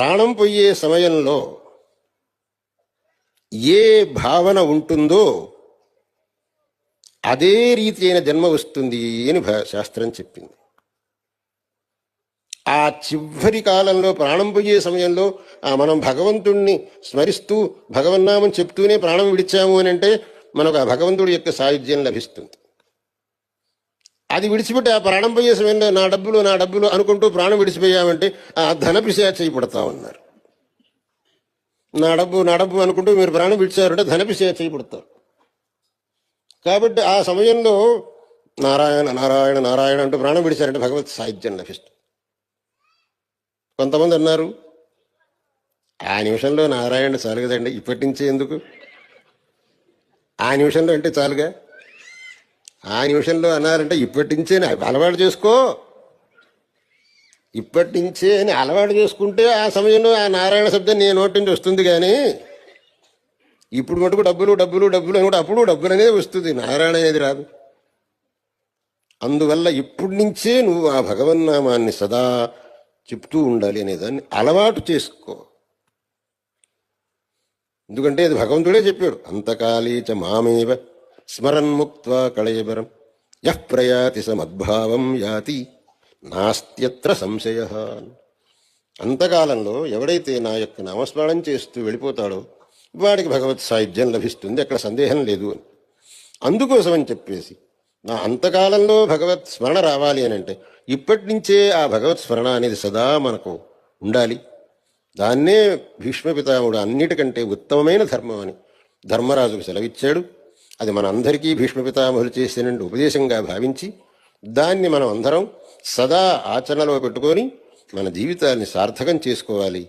ప్రాణం పోయే సమయంలో ఏ భావన ఉంటుందో అదే రీతి అయిన జన్మ వస్తుంది అని శాస్త్రం చెప్పింది. ఆ చివరి కాలంలో ప్రాణం పోయే సమయంలో మనం భగవంతుణ్ణి స్మరిస్తూ భగవన్నామం చెప్తూనే ప్రాణం విడిచాము అని అంటే మనకు ఆ భగవంతుడి యొక్క సాయుధ్యం లభిస్తుంది. అది విడిచిపెట్టి ఆ ప్రాణం పోయే సమయంలో నా డబ్బులు అనుకుంటూ ప్రాణం విడిచిపోయామంటే ఆ ధన పిశాచి పుడతా ఉన్నారు. నా డబ్బు అనుకుంటూ మీరు ప్రాణం విడిచారంటే ధన పిశాచి పుడతారు. కాబట్టి ఆ సమయంలో నారాయణ నారాయణ నారాయణ అంటూ ప్రాణం విడిచారంటే భగవత్ సాహిత్యం లభిస్తుంది. కొంతమంది అన్నారు ఆ నిమిషంలో నారాయణ చాలు కదండి, ఇప్పటి నుంచే ఎందుకు, ఆ నిమిషంలో అంటే చాలుగా, ఆ నిమిషంలో అన్నారంటే ఇప్పటి నుంచే అలవాటు చేసుకో, ఇప్పటి నుంచే అని అలవాటు చేసుకుంటే ఆ సమయంలో ఆ నారాయణ శబ్దం నీ నోటి నుంచి వస్తుంది. కానీ ఇప్పుడు మటుకు డబ్బులు అని కూడా అప్పుడు డబ్బులు అనేది వస్తుంది, నారాయణ అనేది రాదు. అందువల్ల ఇప్పటి నుంచే నువ్వు ఆ భగవన్నామాన్ని సదా చెప్తూ ఉండాలి అనేదాన్ని అలవాటు చేసుకో. ఎందుకంటే అది భగవంతుడే చెప్పాడు, అంతకాలీచ మామేవ స్మరన్ముక్త్వా కళేబరం యః ప్రయాతి స మద్భావం యాతి నాస్త్యత్ర సంశయ. అంతకాలంలో ఎవడైతే నా యొక్క నామస్మరణం చేస్తూ వెళ్ళిపోతాడో వాడికి భగవత్ సాయుధ్యం లభిస్తుంది, అక్కడ సందేహం లేదు అని. అందుకోసమని చెప్పేసి నా అంతకాలంలో భగవత్ స్మరణ రావాలి అని అంటే ఇప్పటి నుంచే ఆ భగవత్ స్మరణ అనేది సదా మనకు ఉండాలి. దాన్నే భీష్మ పితామహుడు అన్నిటికంటే ఉత్తమమైన ధర్మం అని ధర్మరాజుకు సెలవిచ్చాడు. అది మన అందరికీ భీష్మ పితామహులు చేసిన ఉపదేశంగా భావించి దాన్ని మనం అందరం సదా ఆచరణలో పెట్టుకొని మన జీవితాన్ని సార్థకం చేసుకోవాలి.